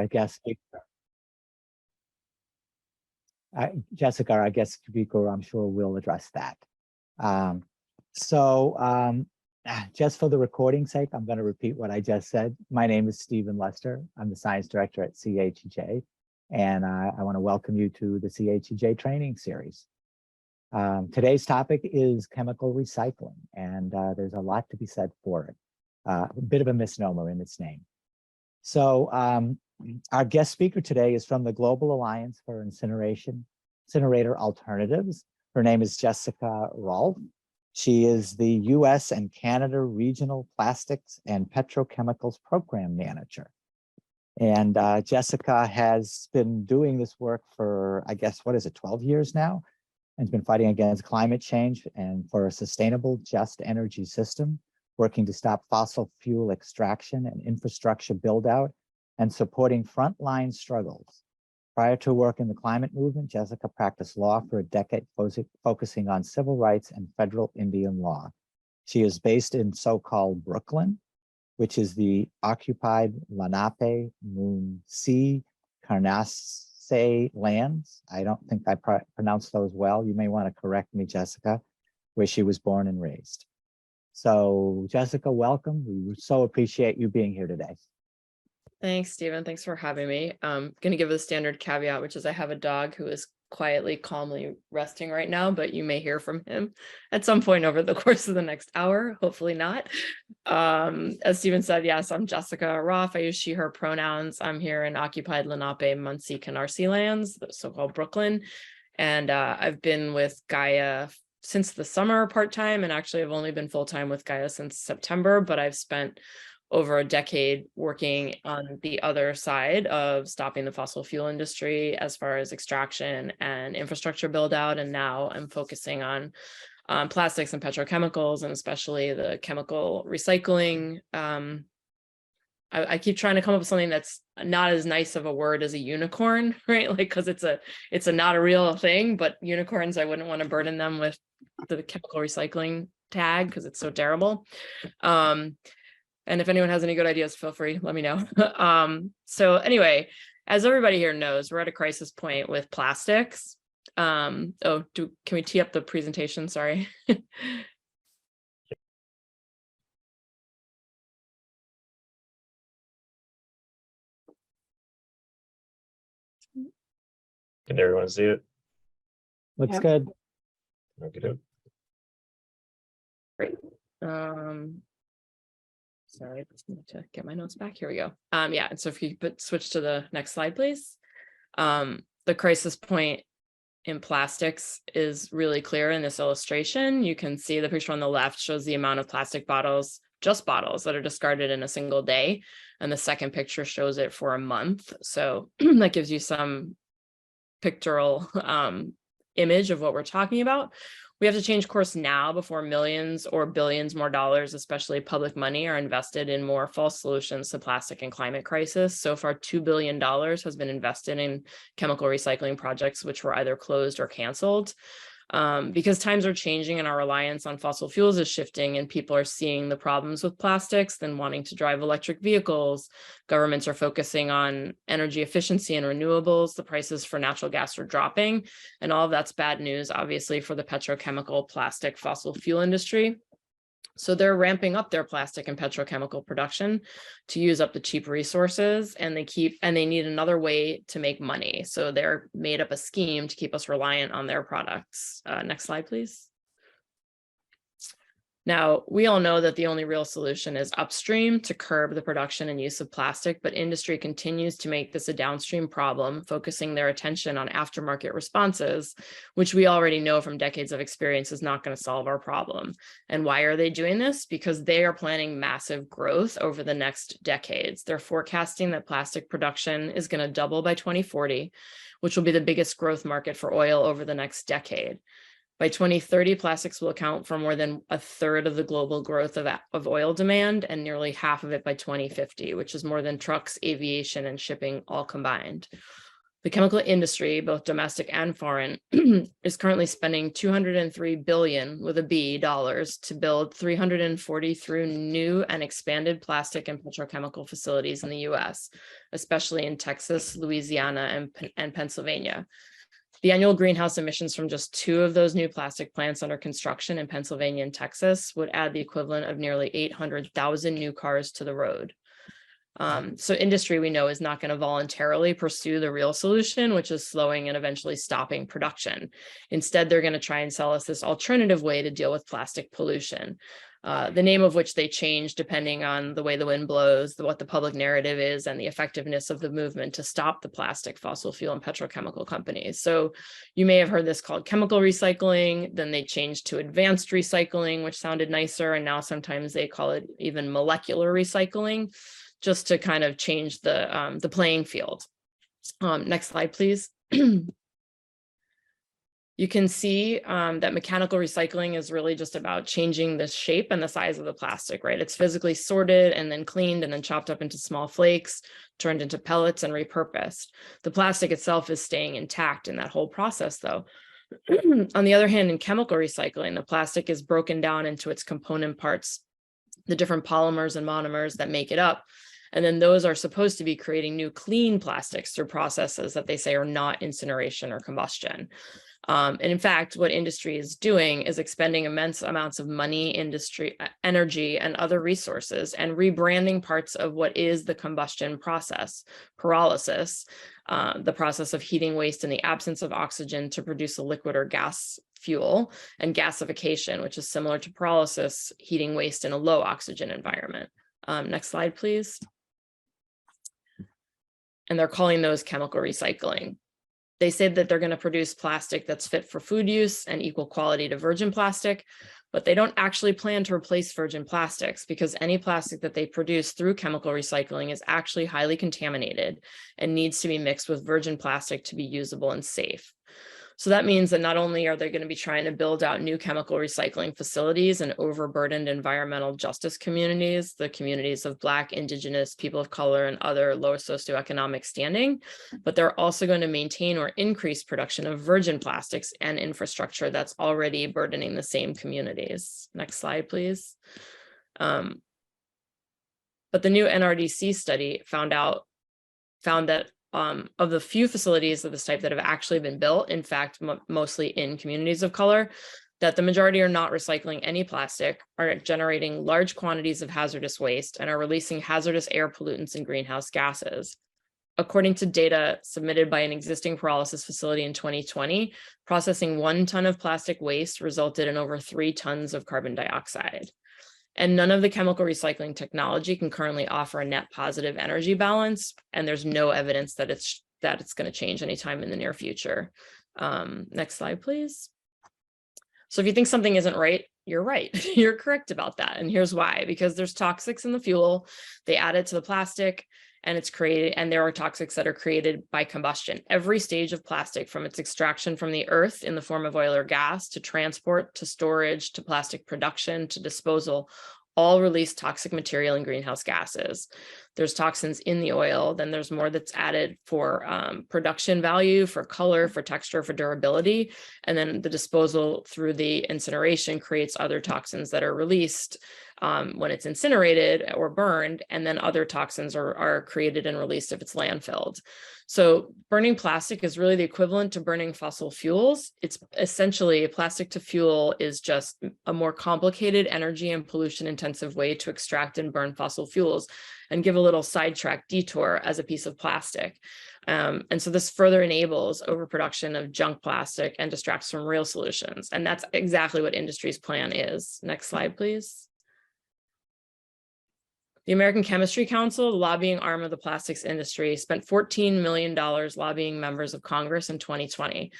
our guest speaker. Jessica, our guest speaker, I'm sure will address that. Just for the recording sake, I'm going to repeat what I just said. My name is Stephen Lester. I'm the science director at CHEJ, and I want to welcome you to the CHEJ training series. Today's topic is chemical recycling, and there's a lot to be said for it. A bit of a misnomer in its name. So our guest speaker today is from the Global Alliance for Incinerator Alternatives. Her name is Jessica Roff. She is the US and Canada Regional Plastics and Petrochemicals Program Manager. And Jessica has been doing this work for, I guess, 12 years now, and has been fighting against climate change and for a sustainable, just energy system, working to stop fossil fuel extraction and infrastructure build out, and supporting frontline struggles. Prior to work in the climate movement, Jessica practiced law for a decade, focusing on civil rights and federal Indian law. She is based in so-called Brooklyn, which is the occupied Lenape, Muncie, Carnasse lands. I don't think I pronounced those well. You may want to correct me, Jessica, where she was born and raised. So Jessica, welcome. We so appreciate you being here today. Thanks, Stephen. Thanks for having me. I'm going to give a standard caveat, which is I have a dog who is quietly, calmly resting right now, but you may hear from him at some point over the course of the next hour. Hopefully not. As Stephen said, yes, I'm Jessica Roff. I use she, her pronouns. I'm here in occupied Lenape, Muncie, Canarsie lands, the so-called Brooklyn. And I've been with GAIA since the summer part-time, and actually I've only been full-time with GAIA since September, but I've spent over a decade working on the other side of stopping the fossil fuel industry as far as extraction and infrastructure build out. And now I'm focusing on plastics and petrochemicals, and especially the chemical recycling. I keep trying to come up with something that's not as nice of a word as a unicorn, right? Like, because it's a not a real thing, but unicorns, I wouldn't want to burden them with the chemical recycling tag because it's so terrible. And if anyone has any good ideas, feel free, let me know. So anyway, as everybody here knows, we're at a crisis point with plastics. Can we tee up the presentation? Sorry. Can everyone see it? Looks good. Okay. Great. Sorry, I just need to get my notes back. Here we go. Yeah, and so if you switch to the next slide, please. The crisis point in plastics is really clear in this illustration. You can see the picture on the left shows the amount of plastic bottles, just bottles, that are discarded in a single day. And the second picture shows it for a month. So that gives you some pictorial image of what we're talking about. We have to change course now before millions or billions more dollars, especially public money, are invested in more false solutions to plastic and climate crisis. So far, $2 billion has been invested in chemical recycling projects, which were either closed or canceled. Because times are changing and our reliance on fossil fuels is shifting, and people are seeing the problems with plastics, then wanting to drive electric vehicles. Governments are focusing on energy efficiency and renewables. The prices for natural gas are dropping, and all of that's bad news, obviously, for the petrochemical, plastic, fossil fuel industry. So they're ramping up their plastic and petrochemical production to use up the cheap resources, and they need another way to make money. So they're made up a scheme to keep us reliant on their products. Next slide, please. Now, we all know that the only real solution is upstream to curb the production and use of plastic, but industry continues to make this a downstream problem, focusing their attention on aftermarket responses, which we already know from decades of experience is not going to solve our problem. And why are they doing this? Because they are planning massive growth over the next decades. They're forecasting that plastic production is going to double by 2040, which will be the biggest growth market for oil over the next decade. By 2030, plastics will account for more than a third of the global growth of oil demand, and nearly half of it by 2050, which is more than trucks, aviation, and shipping all combined. The chemical industry, both domestic and foreign, is currently spending $203 billion with a B dollars to build 343 new and expanded plastic and petrochemical facilities in the US, especially in Texas, Louisiana, and Pennsylvania. The annual greenhouse emissions from just 2 of those new plastic plants under construction in Pennsylvania and Texas would add the equivalent of nearly 800,000 new cars to the road. So industry, we know, is not going to voluntarily pursue the real solution, which is slowing and eventually stopping production. Instead, they're going to try and sell us this alternative way to deal with plastic pollution, the name of which they change depending on the way the wind blows, what the public narrative is, and the effectiveness of the movement to stop the plastic, fossil fuel, and petrochemical companies. So you may have heard this called chemical recycling, then they changed to advanced recycling, which sounded nicer, and now sometimes they call it even molecular recycling, just to kind of change the playing field. Next slide, please. You can see that mechanical recycling is really just about changing the shape and the size of the plastic, right? It's physically sorted and then cleaned and then chopped up into small flakes, turned into pellets and repurposed. The plastic itself is staying intact in that whole process, though. On the other hand, in chemical recycling, the plastic is broken down into its component parts, the different polymers and monomers that make it up. And then those are supposed to be creating new clean plastics through processes that they say are not incineration or combustion. And in fact, what industry is doing is expending immense amounts of money, industry, energy, and other resources, and rebranding parts of what is the combustion process, pyrolysis, the process of heating waste in the absence of oxygen to produce a liquid or gas fuel, and gasification, which is similar to pyrolysis, heating waste in a low oxygen environment. Next slide, please. And they're calling those chemical recycling. They say that they're going to produce plastic that's fit for food use and equal quality to virgin plastic, but they don't actually plan to replace virgin plastics because any plastic that they produce through chemical recycling is actually highly contaminated and needs to be mixed with virgin plastic to be usable and safe. So that means that not only are they going to be trying to build out new chemical recycling facilities and overburdened environmental justice communities, the communities of Black, Indigenous, people of color, and other lower socioeconomic standing, but they're also going to maintain or increase production of virgin plastics and infrastructure that's already burdening the same communities. Next slide, please. But the new NRDC study found that of the few facilities of this type that have actually been built, in fact, mostly in communities of color, that the majority are not recycling any plastic, are generating large quantities of hazardous waste, and are releasing hazardous air pollutants and greenhouse gases. According to data submitted by an existing pyrolysis facility in 2020, processing 1 ton of plastic waste resulted in over 3 tons of carbon dioxide. And none of the chemical recycling technology can currently offer a net positive energy balance, and there's no evidence that it's going to change anytime in the near future. Next slide, please. So if you think something isn't right, you're right. You're correct about that. And here's why: because there's toxics in the fuel, they add it to the plastic, and it's created, and there are toxics that are created by combustion. Every stage of plastic, from its extraction from the earth in the form of oil or gas, to transport, to storage, to plastic production, to disposal, all release toxic material and greenhouse gases. There's toxins in the oil, then there's more that's added for production value, for color, for texture, for durability, and then the disposal through the incineration creates other toxins that are released when it's incinerated or burned, and then other toxins are created and released if it's landfilled. So burning plastic is really the equivalent to burning fossil fuels. It's essentially, plastic to fuel is just a more complicated, energy and pollution intensive way to extract and burn fossil fuels and give a little sidetrack detour as a piece of plastic. And so this further enables overproduction of junk plastic and distracts from real solutions. And that's exactly what industry's plan is. Next slide, please. The American Chemistry Council, the lobbying arm of the plastics industry, spent $14 million lobbying members of Congress in 2020,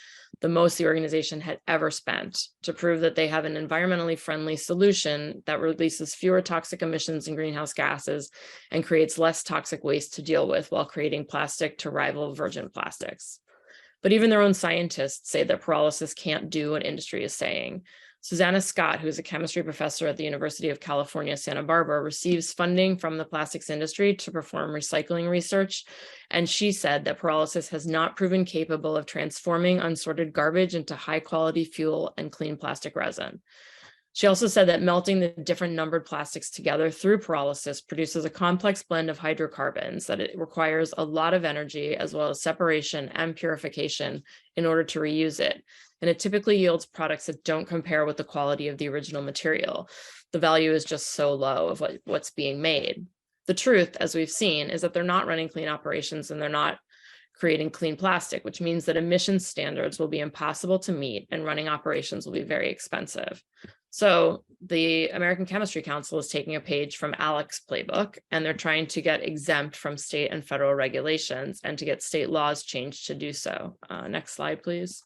the most the organization had ever spent, to prove that they have an environmentally friendly solution that releases fewer toxic emissions and greenhouse gases and creates less toxic waste to deal with while creating plastic to rival virgin plastics. But even their own scientists say that pyrolysis can't do what industry is saying. Susanna Scott, who is a chemistry professor at the University of California, Santa Barbara, receives funding from the plastics industry to perform recycling research. And she said that pyrolysis has not proven capable of transforming unsorted garbage into high quality fuel and clean plastic resin. She also said that melting the different numbered plastics together through pyrolysis produces a complex blend of hydrocarbons that it requires a lot of energy as well as separation and purification in order to reuse it. And it typically yields products that don't compare with the quality of the original material. The value is just so low of what's being made. The truth, as we've seen, is that they're not running clean operations and they're not creating clean plastic, which means that emissions standards will be impossible to meet and running operations will be very expensive. So the American Chemistry Council is taking a page from ALEC's playbook, and they're trying to get exempt from state and federal regulations and to get state laws changed to do so. Next slide, please.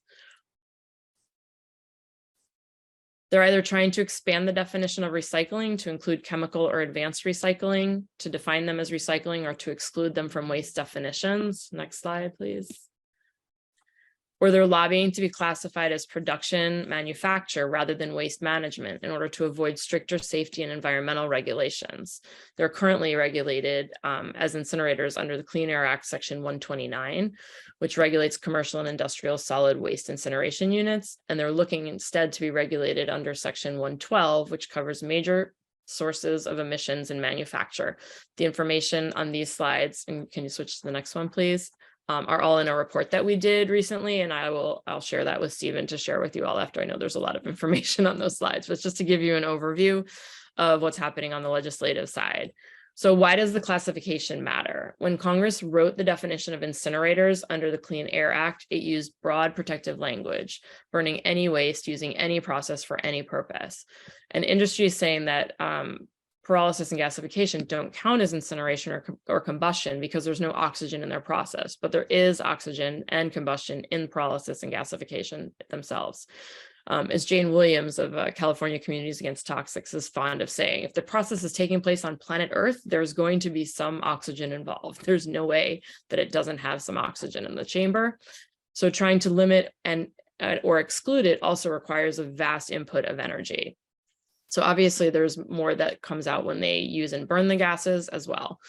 They're either trying to expand the definition of recycling to include chemical or advanced recycling, to define them as recycling, or to exclude them from waste definitions. Next slide, please. Or they're lobbying to be classified as production manufacture rather than waste management in order to avoid stricter safety and environmental regulations. They're currently regulated as incinerators under the Clean Air Act, Section 129, which regulates commercial and industrial solid waste incineration units. And they're looking instead to be regulated under Section 112, which covers major sources of emissions in manufacture. The information on these slides, and can you switch to the next one, please? Are all in a report that we did recently, and I'll share that with Stephen to share with you all after. I know there's a lot of information on those slides, but just to give you an overview of what's happening on the legislative side. So why does the classification matter? When Congress wrote the definition of incinerators under the Clean Air Act, it used broad protective language, burning any waste using any process for any purpose. And industry is saying that pyrolysis and gasification don't count as incineration or combustion because there's no oxygen in their process, but there is oxygen and combustion in pyrolysis and gasification themselves. As Jane Williams of California Communities Against Toxics is fond of saying, if the process is taking place on planet Earth, there's going to be some oxygen involved. There's no way that it doesn't have some oxygen in the chamber. So trying to limit and or exclude it also requires a vast input of energy. So obviously there's more that comes out when they use and burn the gases as well.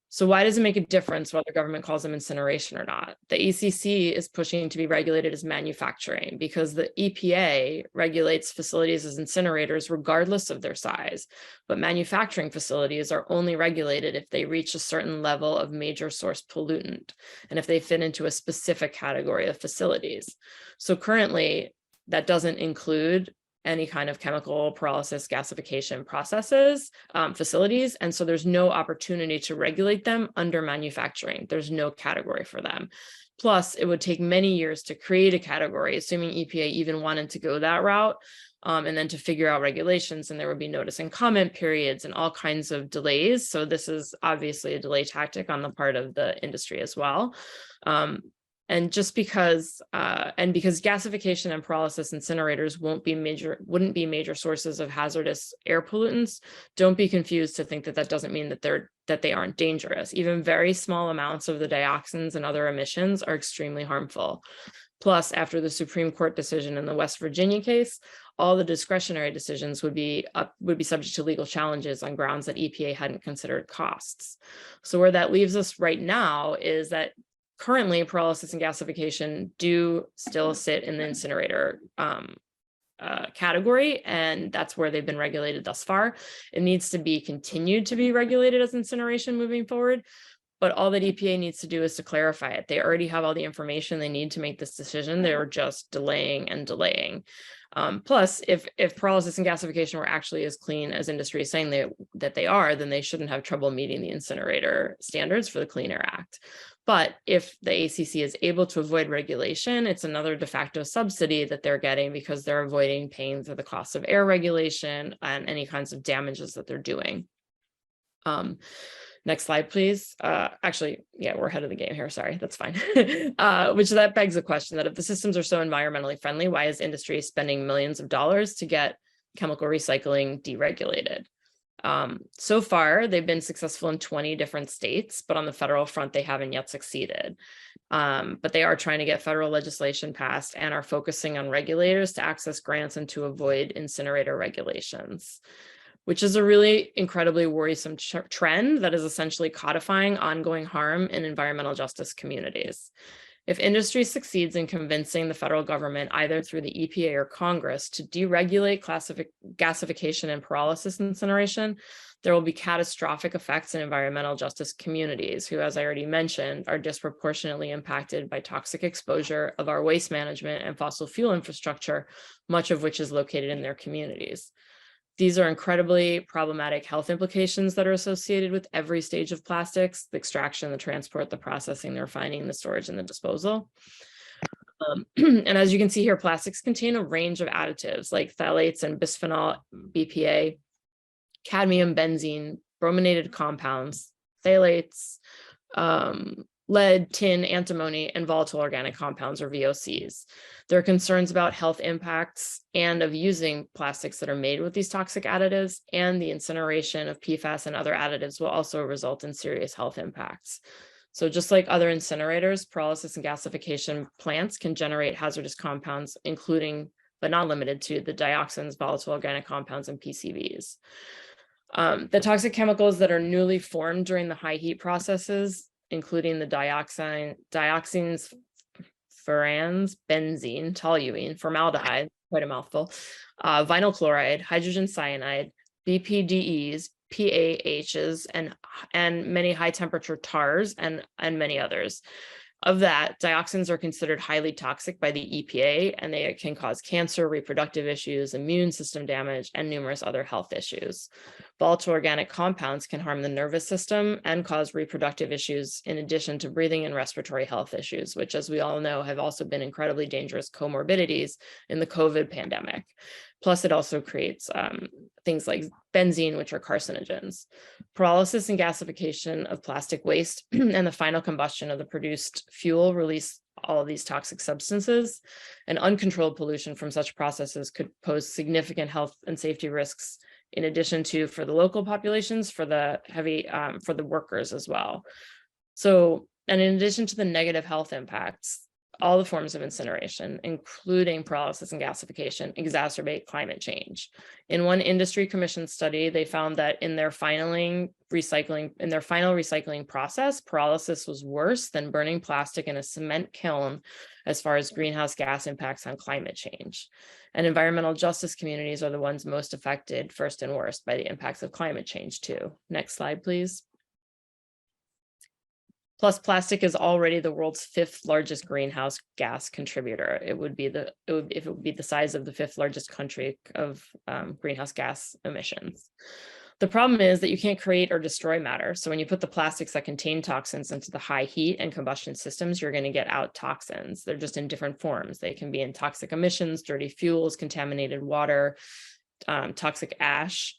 So why does it make a difference whether government calls them incineration or not? The ACC is pushing to be regulated as manufacturing because the EPA regulates facilities as incinerators regardless of their size. But manufacturing facilities are only regulated if they reach a certain level of major source pollutant and if they fit into a specific category of facilities. So currently that doesn't include any kind of chemical pyrolysis gasification processes, facilities. And so there's no opportunity to regulate them under manufacturing. There's no category for them. Plus, it would take many years to create a category, assuming EPA even wanted to go that route, and then to figure out regulations, and there would be notice and comment periods and all kinds of delays. So this is obviously a delay tactic on the part of the industry as well. And just because, because gasification and pyrolysis incinerators wouldn't be major sources of hazardous air pollutants, don't be confused to think that that doesn't mean that they aren't dangerous. Even very small amounts of the dioxins and other emissions are extremely harmful. Plus, after the Supreme Court decision in the West Virginia case, all the discretionary decisions would be subject to legal challenges on grounds that EPA hadn't considered costs. So where that leaves us right now is that currently, pyrolysis and gasification do still sit in the incinerator category, and that's where they've been regulated thus far. It needs to be continued to be regulated as incineration moving forward, but all that EPA needs to do is to clarify it. They already have all the information they need to make this decision. They're just delaying and delaying. Plus, if pyrolysis and gasification were actually as clean as industry is saying that they are, then they shouldn't have trouble meeting the incinerator standards for the Clean Air Act. But if the ACC is able to avoid regulation, it's another de facto subsidy that they're getting because they're avoiding paying for the cost of air regulation and any kinds of damages that they're doing. Next slide, please. Actually, yeah, we're ahead of the game here. Sorry, that's fine. Which that begs the question that if the systems are so environmentally friendly, why is industry spending millions of dollars to get chemical recycling deregulated? So far, they've been successful in 20 different states, but on the federal front, they haven't yet succeeded. But they are trying to get federal legislation passed and are focusing on regulators to access grants and to avoid incinerator regulations, which is a really incredibly worrisome trend that is essentially codifying ongoing harm in environmental justice communities. If industry succeeds in convincing the federal government, either through the EPA or Congress, to deregulate gasification and pyrolysis incineration, there will be catastrophic effects in environmental justice communities who, as I already mentioned, are disproportionately impacted by toxic exposure of our waste management and fossil fuel infrastructure, much of which is located in their communities. These are incredibly problematic health implications that are associated with every stage of plastics: the extraction, the transport, the processing, the refining, the storage, and the disposal. And as you can see here, plastics contain a range of additives like phthalates and bisphenol, BPA, cadmium, benzene, brominated compounds, phthalates, lead, tin, antimony, and volatile organic compounds, or VOCs. There are concerns about health impacts and of using plastics that are made with these toxic additives, and the incineration of PFAS and other additives will also result in serious health impacts. So just like other incinerators, pyrolysis and gasification plants can generate hazardous compounds, including, but not limited to, the dioxins, volatile organic compounds, and PCBs. The toxic chemicals that are newly formed during the high heat processes, including the dioxins, furans, benzene, toluene, formaldehyde, quite a mouthful, vinyl chloride, hydrogen cyanide, BPDEs, PAHs, and many high temperature tars, and many others. Of that, dioxins are considered highly toxic by the EPA, and they can cause cancer, reproductive issues, immune system damage, and numerous other health issues. Volatile organic compounds can harm the nervous system and cause reproductive issues, in addition to breathing and respiratory health issues, which, as we all know, have also been incredibly dangerous comorbidities in the COVID pandemic. Plus, it also creates things like benzene, which are carcinogens. Pyrolysis and gasification of plastic waste and the final combustion of the produced fuel release all of these toxic substances, and uncontrolled pollution from such processes could pose significant health and safety risks, in addition to, for the local populations, for the for the workers as well. So, and in addition to the negative health impacts, all the forms of incineration, including pyrolysis and gasification, exacerbate climate change. In one industry commission study, they found that in their final recycling process, pyrolysis was worse than burning plastic in a cement kiln as far as greenhouse gas impacts on climate change. And environmental justice communities are the ones most affected, first and worst, by the impacts of climate change too. Next slide, please. Plus, plastic is already the world's 5th largest greenhouse gas contributor. It would be the size of the 5th largest country of greenhouse gas emissions. The problem is that you can't create or destroy matter. So when you put the plastics that contain toxins into the high heat and combustion systems, you're going to get out toxins. They're just in different forms. They can be in toxic emissions, dirty fuels, contaminated water, toxic ash.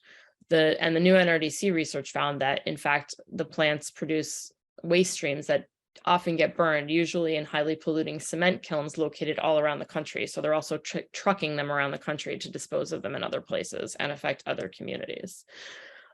The new NRDC research found that, in fact, the plants produce waste streams that often get burned, usually in highly polluting cement kilns located all around the country. So they're also trucking them around the country to dispose of them in other places and affect other communities.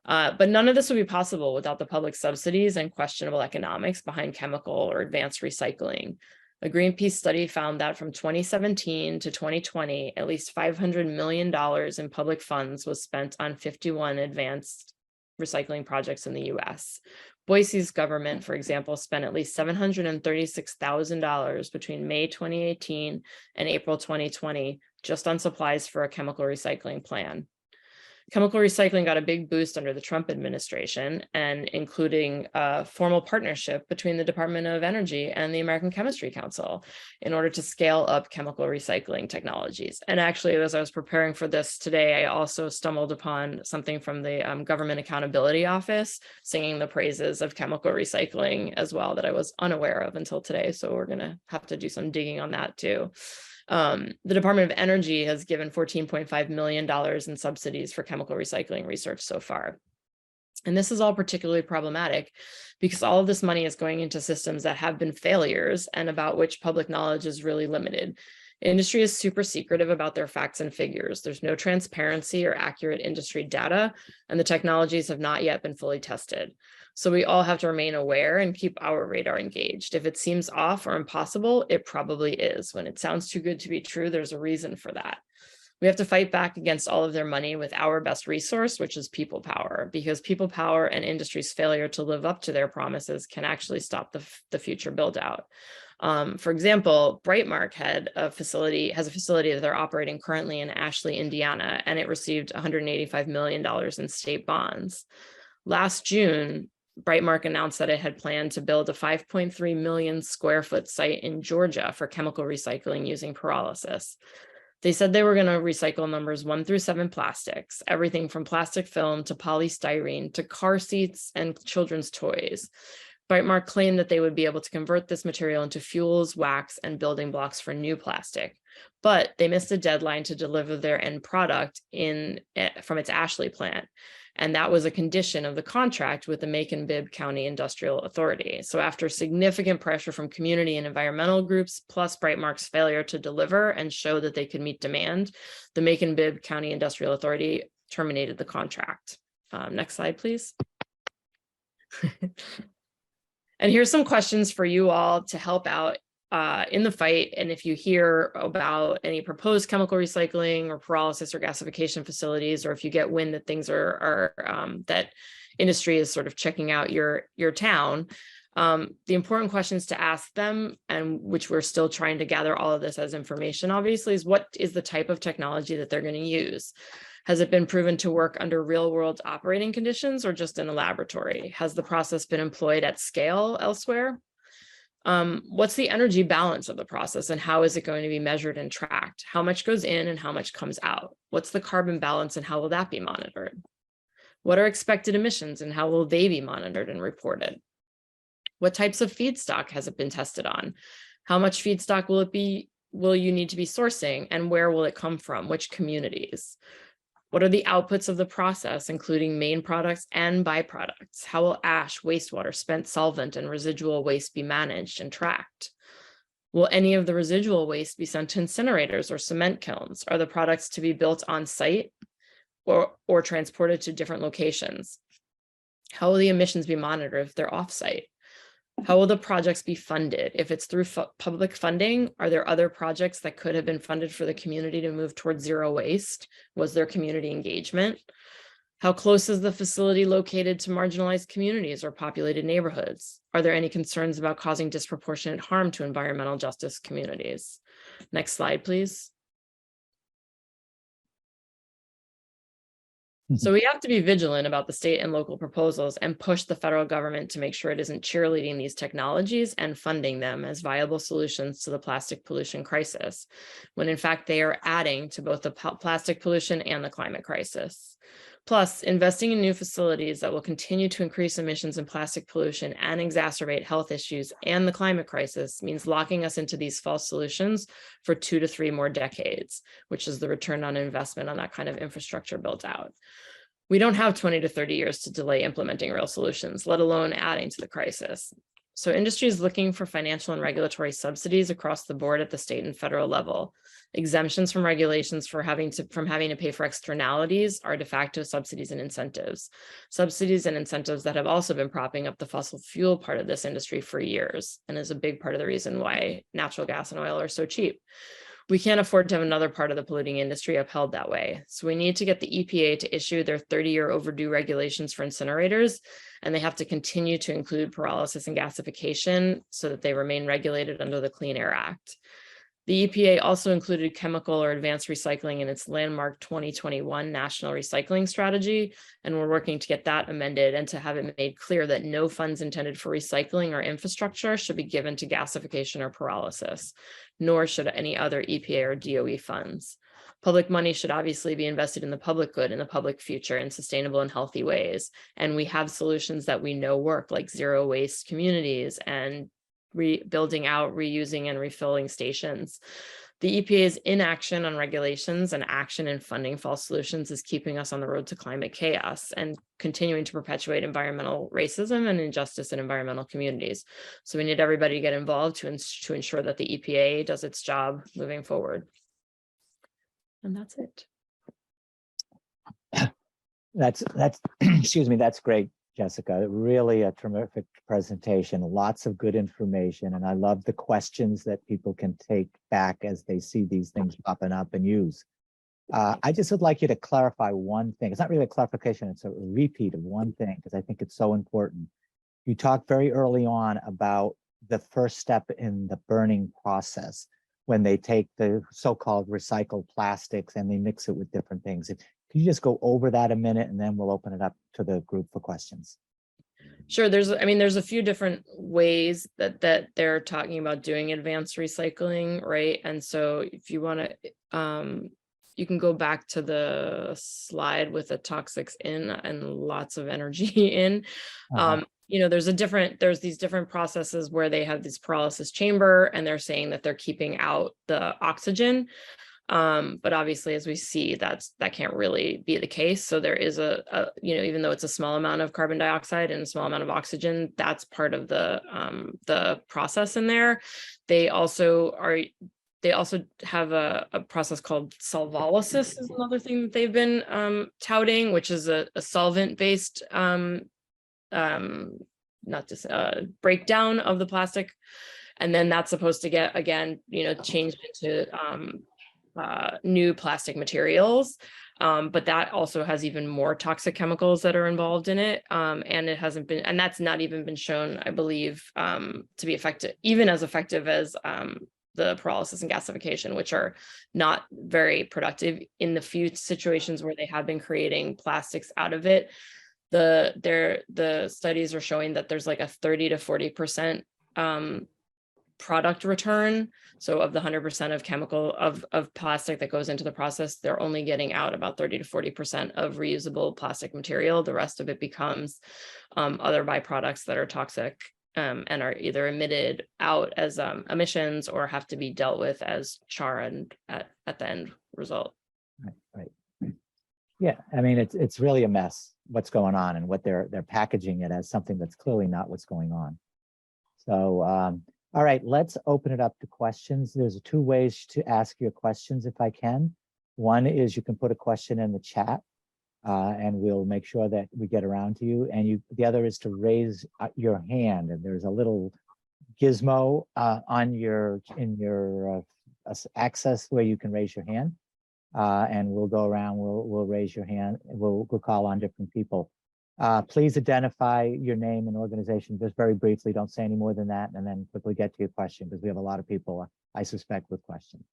But none of this would be possible without the public subsidies and questionable economics behind chemical or advanced recycling. A Greenpeace study found that from 2017 to 2020, at least $500 million in public funds was spent on 51 advanced recycling projects in the US. Boise's government, for example, spent at least $736,000 between May 2018 and April 2020 just on supplies for a chemical recycling plan. Chemical recycling got a big boost under the Trump administration, and including a formal partnership between the Department of Energy and the American Chemistry Council in order to scale up chemical recycling technologies. And actually, as I was preparing for this today, I also stumbled upon something from the Government Accountability Office singing the praises of chemical recycling as well that I was unaware of until today. So we're going to have to do some digging on that too. The Department of Energy has given $14.5 million in subsidies for chemical recycling research so far. And this is all particularly problematic because all of this money is going into systems that have been failures and about which public knowledge is really limited. Industry is super secretive about their facts and figures. There's no transparency or accurate industry data, and the technologies have not yet been fully tested. So we all have to remain aware and keep our radar engaged. If it seems off or impossible, it probably is. When it sounds too good to be true, there's a reason for that. We have to fight back against all of their money with our best resource, which is people power, because people power and industry's failure to live up to their promises can actually stop the future build out. For example, Brightmark has a facility that they're operating currently in Ashley, Indiana, and it received $185 million in state bonds. Last June, Brightmark announced that it had planned to build a 5.3 million square foot site in Georgia for chemical recycling using pyrolysis. They said they were going to recycle numbers 1 through 7 plastics, everything from plastic film to polystyrene to car seats and children's toys. Brightmark claimed that they would be able to convert this material into fuels, wax, and building blocks for new plastic. But they missed a deadline to deliver their end product from its Ashley plant. And that was a condition of the contract with the Macon-Bibb County Industrial Authority. So after significant pressure from community and environmental groups, plus Brightmark's failure to deliver and show that they could meet demand, the Macon-Bibb County Industrial Authority terminated the contract. Next slide, please. And here's some questions for you all to help out in the fight. And if you hear about any proposed chemical recycling or pyrolysis or gasification facilities, or if you get wind that things that industry is sort of checking out your town, the important questions to ask them, and which we're still trying to gather all of this as information, obviously, is what is the type of technology that they're going to use? Has it been proven to work under real world operating conditions or just in a laboratory? Has the process been employed at scale elsewhere? What's the energy balance of the process and how is it going to be measured and tracked? How much goes in and how much comes out? What's the carbon balance and how will that be monitored? What are expected emissions and how will they be monitored and reported? What types of feedstock has it been tested on? How much feedstock will you need to be sourcing, and where will it come from? Which communities? What are the outputs of the process, including main products and byproducts? How will ash, wastewater, spent solvent, and residual waste be managed and tracked? Will any of the residual waste be sent to incinerators or cement kilns? Are the products to be built on site or transported to different locations? How will the emissions be monitored if they're off-site? How will the projects be funded? If it's through public funding, are there other projects that could have been funded for the community to move towards zero waste? Was there community engagement? How close is the facility located to marginalized communities or populated neighborhoods? Are there any concerns about causing disproportionate harm to environmental justice communities? Next slide, please. So we have to be vigilant about the state and local proposals and push the federal government to make sure it isn't cheerleading these technologies and funding them as viable solutions to the plastic pollution crisis, when in fact they are adding to both the plastic pollution and the climate crisis. Plus, investing in new facilities that will continue to increase emissions and plastic pollution and exacerbate health issues and the climate crisis means locking us into these false solutions for 2 to 3 more decades, which is the return on investment on that kind of infrastructure built out. We don't have 20 to 30 years to delay implementing real solutions, let alone adding to the crisis. So industry is looking for financial and regulatory subsidies across the board at the state and federal level. Exemptions from regulations from having to pay for externalities are de facto subsidies and incentives. Subsidies and incentives that have also been propping up the fossil fuel part of this industry for years, and is a big part of the reason why natural gas and oil are so cheap. We can't afford to have another part of the polluting industry upheld that way. So we need to get the EPA to issue their 30-year overdue regulations for incinerators, and they have to continue to include pyrolysis and gasification so that they remain regulated under the Clean Air Act. The EPA also included chemical or advanced recycling in its landmark 2021 National Recycling Strategy, and we're working to get that amended and to have it made clear that no funds intended for recycling or infrastructure should be given to gasification or pyrolysis, nor should any other EPA or DOE funds. Public money should obviously be invested in the public good and the public future in sustainable and healthy ways. And we have solutions that we know work, like zero waste communities and building out, reusing, and refilling stations. The EPA's inaction on regulations and action in funding false solutions is keeping us on the road to climate chaos and continuing to perpetuate environmental racism and injustice in environmental communities. So we need everybody to get involved to ensure that the EPA does its job moving forward. And that's it. That's excuse me, that's great, Jessica. Really a terrific presentation, lots of good information. And I love the questions that people can take back as they see these things popping up and use. I just would like you to clarify one thing. It's not really a clarification, it's a repeat of one thing, because I think it's so important. You talked very early on about the first step in the burning process, when they take the so-called recycled plastics and they mix it with different things. Can you just go over that a minute, and then we'll open it up to the group for questions? Sure. There's a few different ways that they're talking about doing advanced recycling, right? And so if you want to, you can go back to the slide with the toxics in and lots of energy in. There's these different processes where they have this pyrolysis chamber, and they're saying that they're keeping out the oxygen. But obviously, as we see, that can't really be the case. So there is even though it's a small amount of carbon dioxide and a small amount of oxygen, that's part of the process in there. They also have a process called solvolysis is another thing that they've been touting, which is a solvent-based breakdown of the plastic. And then that's supposed to get, again, changed into new plastic materials. But that also has even more toxic chemicals that are involved in it. And it hasn't been, and that's not even been shown, I believe, to be effective, even as effective as the pyrolysis and gasification, which are not very productive in the few situations where they have been creating plastics out of it. The studies are showing that there's like a 30 to 40% product return. So of the 100% of chemical of plastic that goes into the process, they're only getting out about 30 to 40% of reusable plastic material. The rest of it becomes other byproducts that are toxic and are either emitted out as emissions or have to be dealt with as char and at the end result. Right. Yeah, I mean, it's really a mess what's going on, and what they're packaging it as something that's clearly not what's going on. So, all right, let's open it up to questions. There's two ways to ask your questions, if I can. One is you can put a question in the chat, and we'll make sure that we get around to you. And the other is to raise your hand, and there's a little gizmo in your access where you can raise your hand. And we'll go around, we'll raise your hand, we'll call on different people. Please identify your name and organization just very briefly, don't say any more than that, and then quickly get to your question, because we have a lot of people, I suspect, with questions.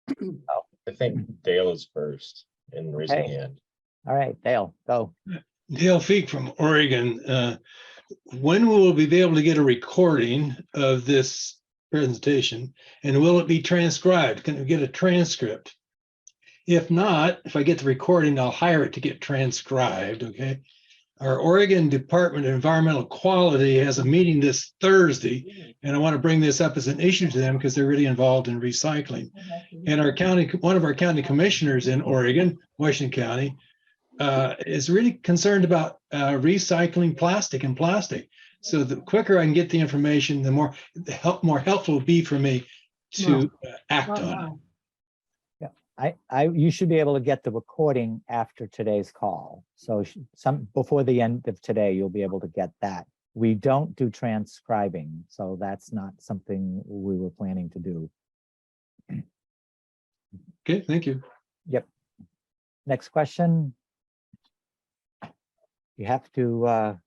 I think Dale is first in raising hand. All right, Dale, go. Dale Feek from Oregon. When will we be able to get a recording of this presentation, and will it be transcribed? Can we get a transcript? If not, if I get the recording, I'll hire it to get transcribed, okay? Our Oregon Department of Environmental Quality has a meeting this Thursday, and I want to bring this up as an issue to them because they're really involved in recycling. And our county, one of our county commissioners in Oregon, Washington County, is really concerned about recycling plastic and plastic. So the quicker I can get the information, the more helpful it will be for me to act on it. You should be able to get the recording after today's call. So before the end of today, you'll be able to get that. We don't do transcribing, so that's not something we were planning to do. Okay, thank you. Yep. Next question. You have to, all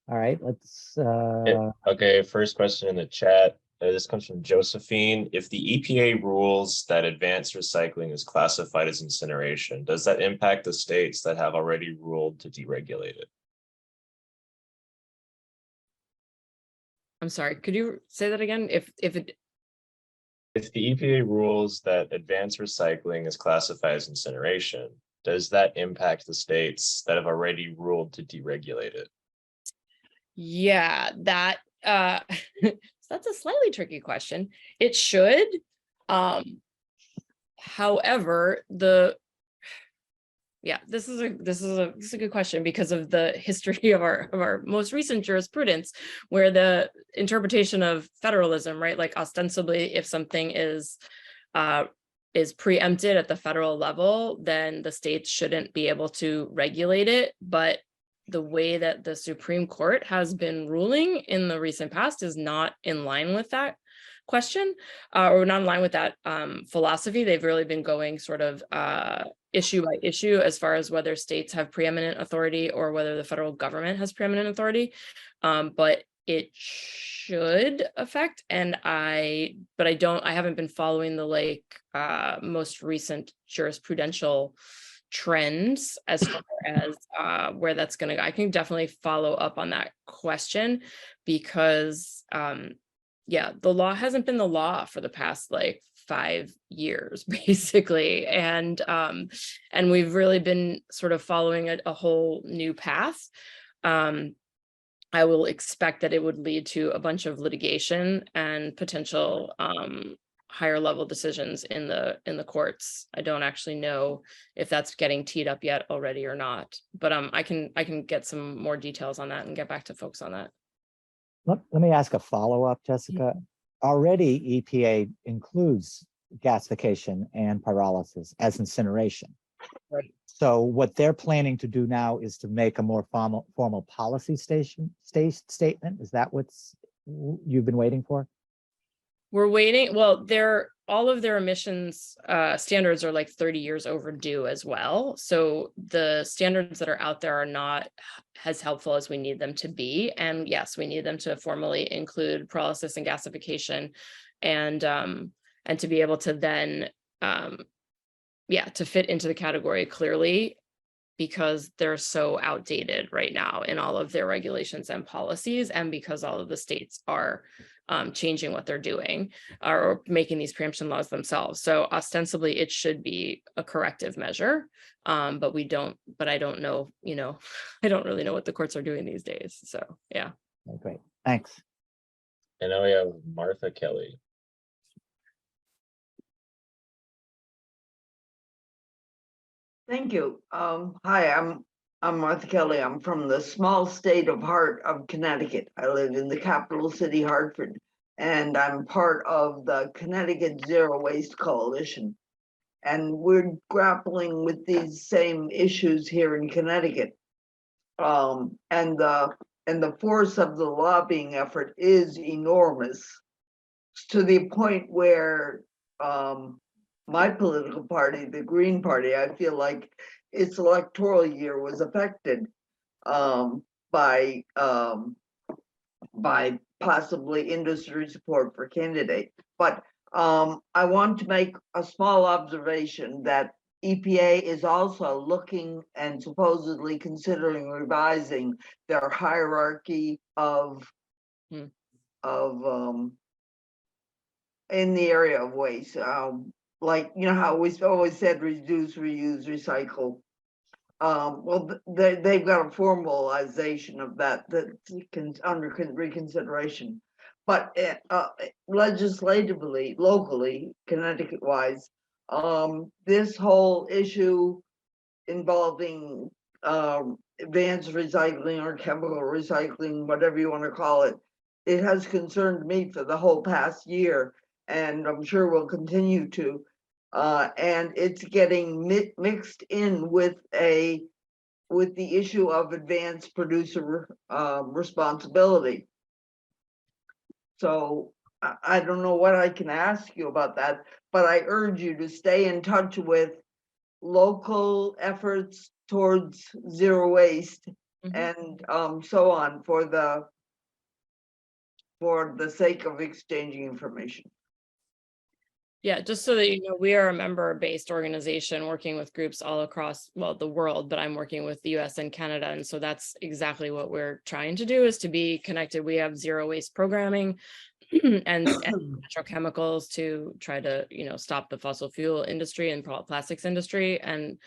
right, let's. Okay, first question in the chat. This comes from Josephine. If the EPA rules that advanced recycling is classified as incineration, does that impact the states that have already ruled to deregulate it? I'm sorry, could you say that again? If the EPA rules that advanced recycling is classified as incineration, does that impact the states that have already ruled to deregulate it? Yeah, that that's a slightly tricky question. It should. However, this is a good question because of the history of our most recent jurisprudence, where the interpretation of federalism, right? Like ostensibly, if something is preempted at the federal level, then the states shouldn't be able to regulate it. But the way that the Supreme Court has been ruling in the recent past is not in line with that question, or not in line with that philosophy. They've really been going sort of issue by issue as far as whether states have preeminent authority or whether the federal government has preeminent authority. But it should affect, and I haven't been following the most recent jurisprudential trends as far as where that's going to go. I can definitely follow up on that question because the law hasn't been the law for the past 5 years basically, and we've really been sort of following a whole new path. I will expect that it would lead to a bunch of litigation and potential higher level decisions in the courts. I don't actually know if that's getting teed up yet already or not, but I can get some more details on that and get back to folks on that. Let me ask a follow-up, Jessica. Already EPA includes gasification and pyrolysis as incineration. Right. So what they're planning to do now is to make a more formal policy statement. Is that what's you've been waiting for? We're waiting. Well, all of their emissions standards are 30 years overdue as well. So the standards that are out there are not as helpful as we need them to be. And yes, we need them to formally include pyrolysis and gasification, and to be able to then to fit into the category clearly, because they're so outdated right now in all of their regulations and policies, and because all of the states are changing what they're doing or making these preemption laws themselves. So ostensibly it should be a corrective measure, but I don't know, I don't really know what the courts are doing these days. So yeah. Okay, great, thanks. And now we have Martha Kelly. Thank you. Hi, I'm Martha Kelly. I'm from the small state of Connecticut. I live in the capital city, Hartford, and I'm part of the Connecticut Zero Waste Coalition. And we're grappling with these same issues here in Connecticut. And the force of the lobbying effort is enormous, to the point where my political party, the Green Party, I feel like its electoral year was affected by possibly industry support for candidates. But I want to make a small observation that EPA is also looking and supposedly considering revising their hierarchy of in the area of waste. How we always said reduce, reuse, recycle. Well, they've got a formalization of that's under reconsideration. But legislatively, locally, Connecticut-wise, this whole issue involving advanced recycling or chemical recycling, whatever you want to call it, it has concerned me for the whole past year, and I'm sure will continue to. And it's getting mixed in with the issue of advanced producer responsibility. So I don't know what I can ask you about that, but I urge you to stay in touch with local efforts towards zero waste and so on for the sake of exchanging information. Yeah, just so that you know, we are a member-based organization working with groups all across, the world, but I'm working with the US and Canada. And so that's exactly what we're trying to do, is to be connected. We have zero waste programming and petrochemicals to try to, stop the fossil fuel industry and plastics industry. And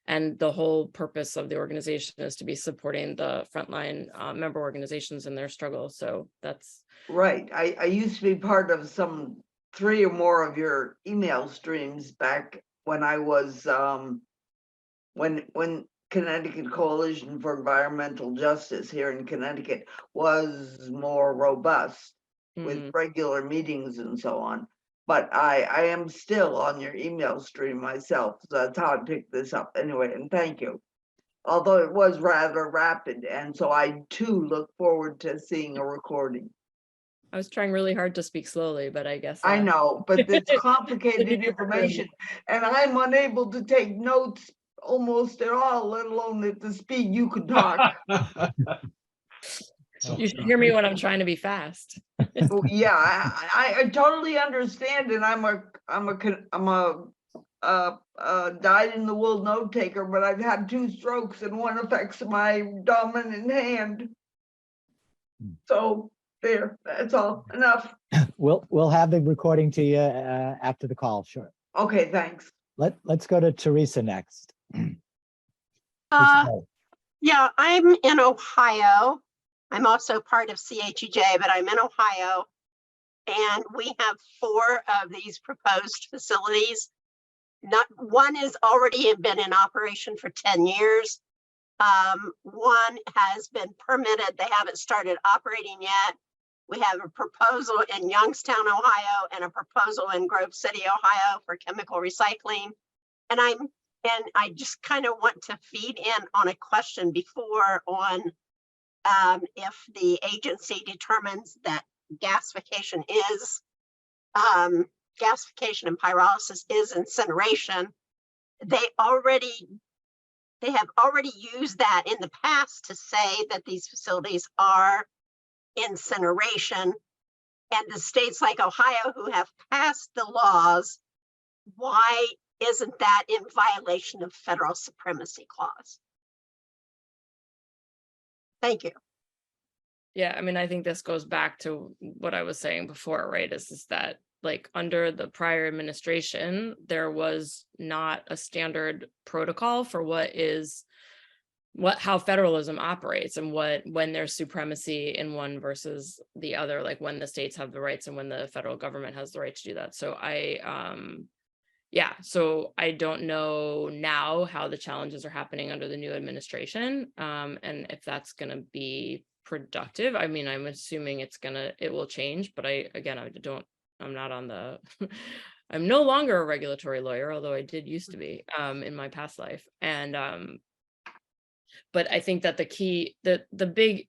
And the whole purpose of the organization is to be supporting the frontline member organizations in their struggle. So that's Right. I used to be part of some 3 or more of your email streams back when I was when Connecticut Coalition for Environmental Justice here in Connecticut was more robust with regular meetings and so on. But I am still on your email stream myself, so that's how I picked this up anyway, and thank you. Although it was rather rapid, and so I too look forward to seeing a recording. I was trying really hard to speak slowly, but I guess I know, but it's complicated information, and I'm unable to take notes almost at all, let alone at the speed you could talk. you should hear me when I'm trying to be fast. Oh, yeah, I totally understand, and I'm a dyed in the wool note taker, but I've had 2 strokes and one affects my dominant hand. So there, that's all, enough. We'll have the recording to you after the call, sure. Okay, thanks. Let's go to Teresa next. Yeah, I'm in Ohio. I'm also part of CHEJ, but I'm in Ohio. And we have 4 of these proposed facilities. Not one has already been in operation for 10 years. One has been permitted. They haven't started operating yet. We have a proposal in Youngstown, Ohio, and a proposal in Grove City, Ohio for chemical recycling. And I just kind of want to feed in on a question before on if the agency determines that gasification and pyrolysis is incineration, they have already used that in the past to say that these facilities are incineration. And the states like Ohio who have passed the laws, why isn't that in violation of federal supremacy clause? Thank you. Yeah, I mean, I think this goes back to what I was saying before, right? Is that like under the prior administration, there was not a standard protocol for how federalism operates and when there's supremacy in one versus the other, like when the states have the rights and when the federal government has the right to do that. So so I don't know now how the challenges are happening under the new administration, and if that's going to be productive. I mean, I'm assuming it will change, but I'm not on the I'm no longer a regulatory lawyer, although I did used to be in my past life. And but I think that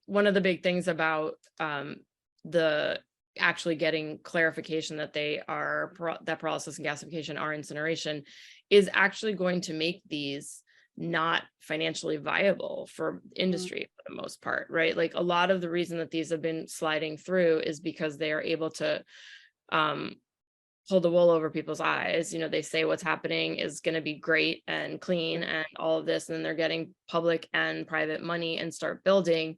one of the big things about the actually getting clarification that that pyrolysis and gasification are incineration is actually going to make these not financially viable for industry for the most part, right? Like a lot of the reason that these have been sliding through is because they are able to pull the wool over people's eyes. You know, they say what's happening is going to be great and clean and all of this, and then they're getting public and private money and start building,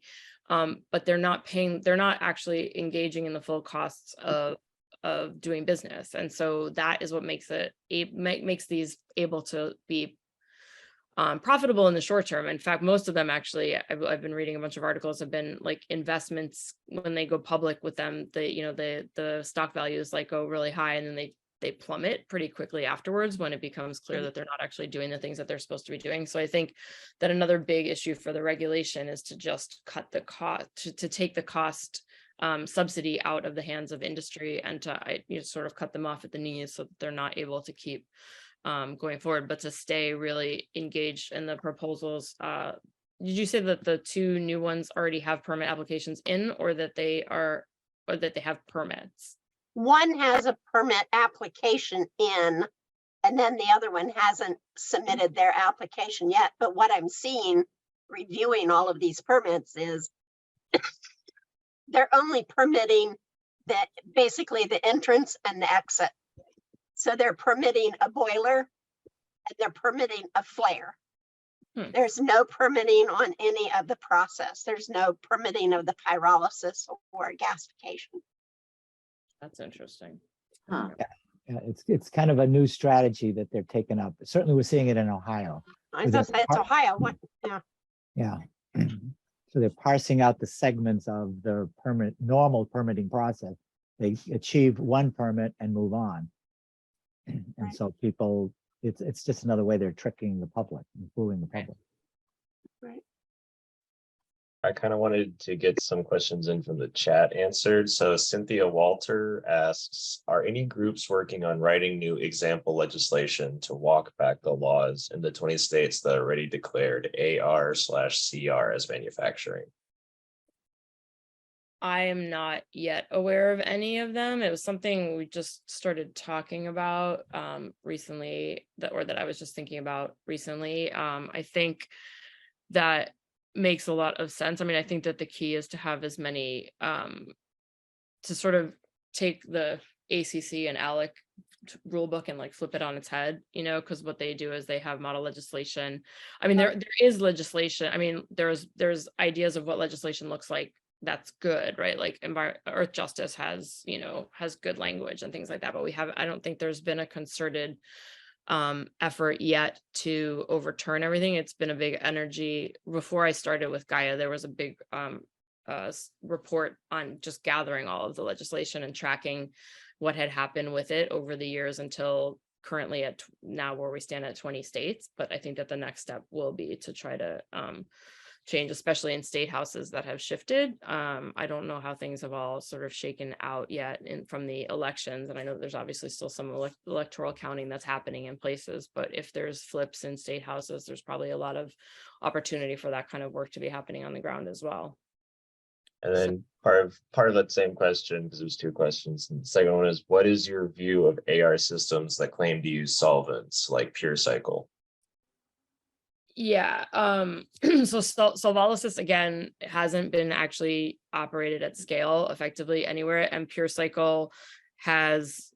but they're not actually engaging in the full costs of doing business. And so that is what makes these able to be profitable in the short term. In fact, most of them actually, I've been reading a bunch of articles, have been like investments when they go public with them, the stock values like go really high and then they plummet pretty quickly afterwards when it becomes clear that they're not actually doing the things that they're supposed to be doing. So I think that another big issue for the regulation is to just cut the cost, to take the cost subsidy out of the hands of industry and to sort of cut them off at the knees so that they're not able to keep going forward, but to stay really engaged in the proposals. Did you say that the 2 new ones already have permit applications in, or that they have permits? One has a permit application in, and then the other one hasn't submitted their application yet. But what I'm seeing reviewing all of these permits is they're only permitting basically the entrance and the exit. So they're permitting a boiler and they're permitting a flare. There's no permitting on any of the process. There's no permitting of the pyrolysis or gasification. That's interesting. Huh. Yeah, it's kind of a new strategy that they're taking up. Certainly we're seeing it in Ohio. I was gonna say it's Ohio. What? Yeah. Yeah. So they're parsing out the segments of the normal permitting process. They achieve one permit and move on. And Right. so people, it's just another way they're tricking the public and fooling the public. Right. I kind of wanted to get some questions in from the chat answered. So Cynthia Walter asks, are any groups working on writing new example legislation to walk back the laws in the 20 states that already declared AR/CR as manufacturing? I am not yet aware of any of them. It was something we just started talking about recently, that I was just thinking about recently. I think that makes a lot of sense. I mean, I think that the key is to have as many to sort of take the ACC and ALEC rule book and like flip it on its head, because what they do is they have model legislation. I mean, there is legislation. I mean, there's ideas of what legislation looks like. That's good, right? Like Earth Justice has good language and things like that, but I don't think there's been a concerted effort yet to overturn everything. It's been a big energy. Before I started with GAIA, there was a big report on just gathering all of the legislation and tracking what had happened with it over the years until currently at now where we stand at 20 states. But I think that the next step will be to try to change, especially in state houses that have shifted. I don't know how things have all sort of shaken out yet from the elections. And I know there's obviously still some electoral counting that's happening in places, but if there's flips in state houses, there's probably a lot of opportunity for that kind of work to be happening on the ground as well. And then part of that same question, because it was two questions. And the second one is, what is your view of AR systems that claim to use solvents like PureCycle? Yeah, so solvolysis again hasn't been actually operated at scale effectively anywhere, and PureCycle is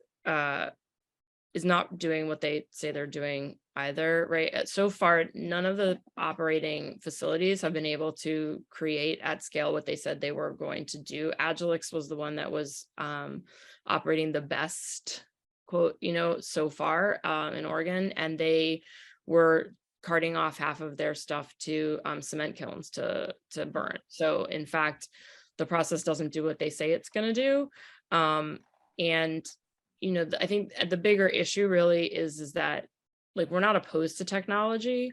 not doing what they say they're doing either, right? So far, none of the operating facilities have been able to create at scale what they said they were going to do. Agilix was the one that was operating the best, quote, so far in Oregon, and they were carting off half of their stuff to cement kilns to burn. So in fact, the process doesn't do what they say it's going to do. And I think the bigger issue really is that, like, we're not opposed to technology.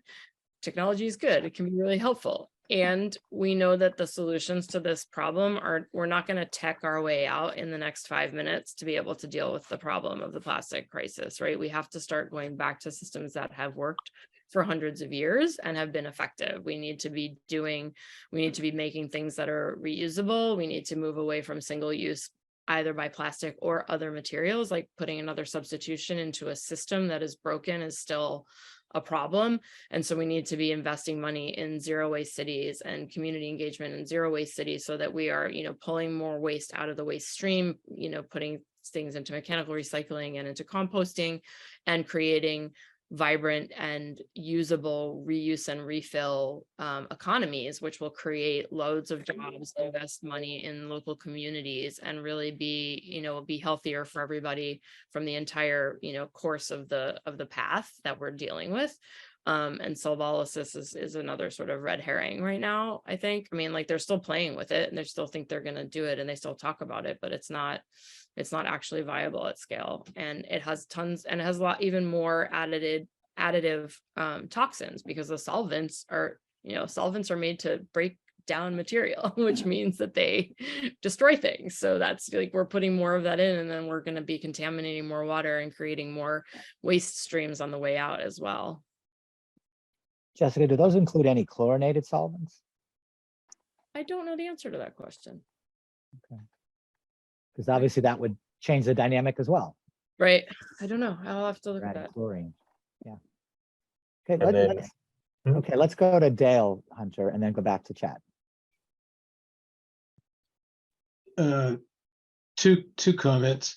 Technology is good. It can be really helpful. And we know that the solutions to this problem we're not going to tech our way out in the next 5 minutes to be able to deal with the problem of the plastic crisis, right? We have to start going back to systems that have worked for hundreds of years and have been effective. We need to be making things that are reusable. We need to move away from single use, either by plastic or other materials. Like putting another substitution into a system that is broken is still a problem. And so we need to be investing money in zero waste cities and community engagement in zero waste cities so that we are, pulling more waste out of the waste stream, putting things into mechanical recycling and into composting, and creating vibrant and usable reuse and refill economies, which will create loads of jobs, invest money in local communities, and really be healthier for everybody from the entire course of the path that we're dealing with. And solvolysis is another sort of red herring right now, I think. I mean, like, they're still playing with it and they still think they're going to do it and they still talk about it, but it's not actually viable at scale. And it has tons, and it has a lot even more additive toxins, because the solvents are made to break down material, which means that they destroy things. So that's like, we're putting more of that in, and then we're going to be contaminating more water and creating more waste streams on the way out as well. Jessica, do those include any chlorinated solvents? I don't know the answer to that question. Okay. Because obviously that would change the dynamic as well. Right. I don't know. I'll have to look at that. Chlorine. Yeah. Okay. And then- Let's go to Dale Hunter and then go back to chat. Two comments.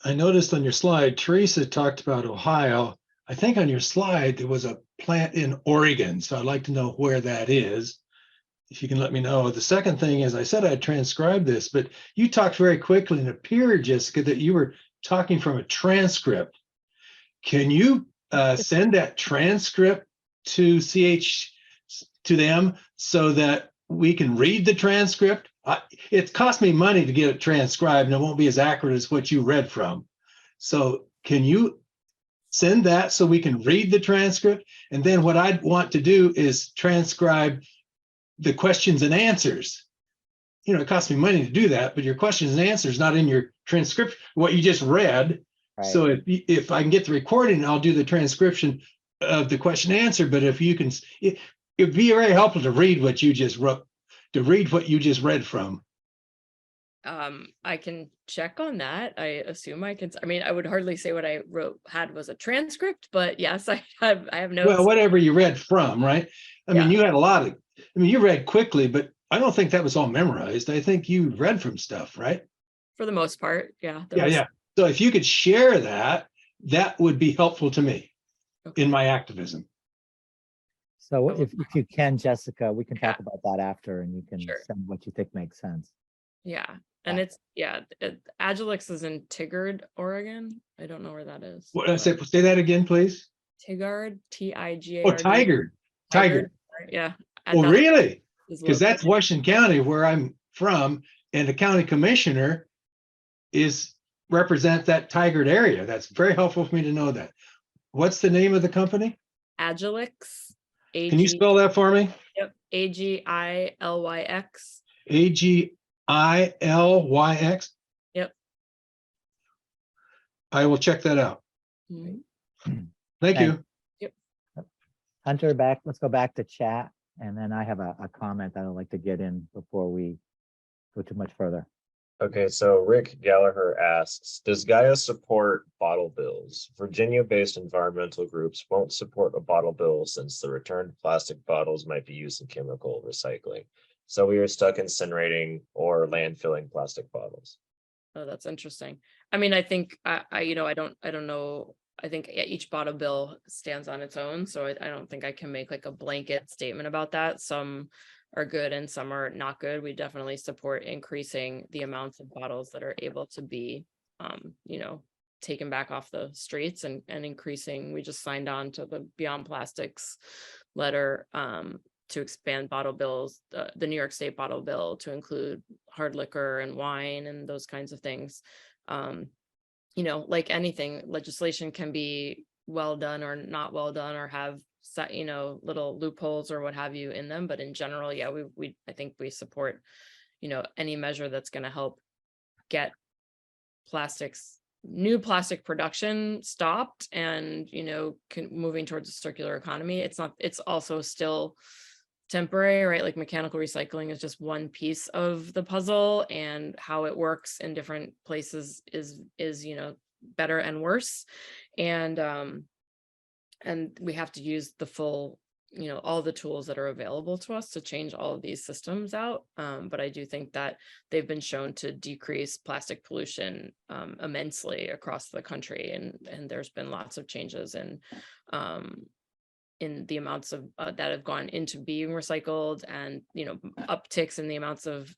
I noticed on your slide, Teresa talked about Ohio. I think on your slide, there was a plant in Oregon. So I'd like to know where that is. If you can let me know. The second thing is, I said I'd transcribe this, but you talked very quickly, and it appeared, Jessica, that you were talking from a transcript. Can you send that transcript to to them so that we can read the transcript? It cost me money to get it transcribed, and it won't be as accurate as what you read from. So can you send that so we can read the transcript? And then what I'd want to do is transcribe the questions and answers. It costs me money to do that, but your questions and answers not in your transcription, what you just read. Right. So if I can get the recording, I'll do the transcription of the question and answer. But if you can, it'd be very helpful to read what you just wrote, to read what you just read from. I can check on that. I assume I can. I mean, I would hardly say what I had was a transcript, but yes, I have notes. Well, whatever you read from, right? I mean, you had a lot of, you read quickly, but I don't think that was all memorized. I think you read from stuff, right? For the most part, yeah. Yeah. So if you could share that, that would be helpful to me in my activism. So if you can, Jessica, we can talk Yeah. about that after, and you can Sure. send what you think makes sense. Yeah. And it's, Agilix is in Tigard, Oregon. I don't know where that is. What I said, say that again, please. Tigard, Tigard. Oh, Tiger. Yeah. Oh, really? Because Because that's Washington County, where I'm from, and the county commissioner represents that Tigard area. That's very helpful for me to know that. What's the name of the company? Agilix. Can you spell that for me? Yep. AGILYX. AGILYX. Yep. I will check that out. Mhm. Thank you. Hunter, let's go back to chat. And then I have a comment that I'd like to get in before we go too much further. Okay, so Rick Gallagher asks, does GAIA support bottle bills? Virginia-based environmental groups won't support a bottle bill since the returned plastic bottles might be used in chemical recycling. So we are stuck incinerating or landfilling plastic bottles. Oh, that's interesting. I mean, I think I don't know. I think each bottle bill stands on its own. So I don't think I can make like a blanket statement about that. Some are good and some are not good. We definitely support increasing the amounts of bottles that are able to be, taken back off the streets and increasing. We just signed on to the Beyond Plastics letter to expand bottle bills, the New York State bottle bill to include hard liquor and wine and those kinds of things. Like anything, legislation can be well done or not well done or have set, little loopholes or what have you in them. But in general, yeah, I think we support, any measure that's going to help get new plastic production stopped and, moving towards a circular economy. It's also still temporary, right? Like mechanical recycling is just one piece of the puzzle, and how it works in different places is better and worse. And we have to use the full, all the tools that are available to us to change all of these systems out. But I do think that they've been shown to decrease plastic pollution immensely across the country. And there's been lots of changes in the amounts of that have gone into being recycled, and upticks in the amounts of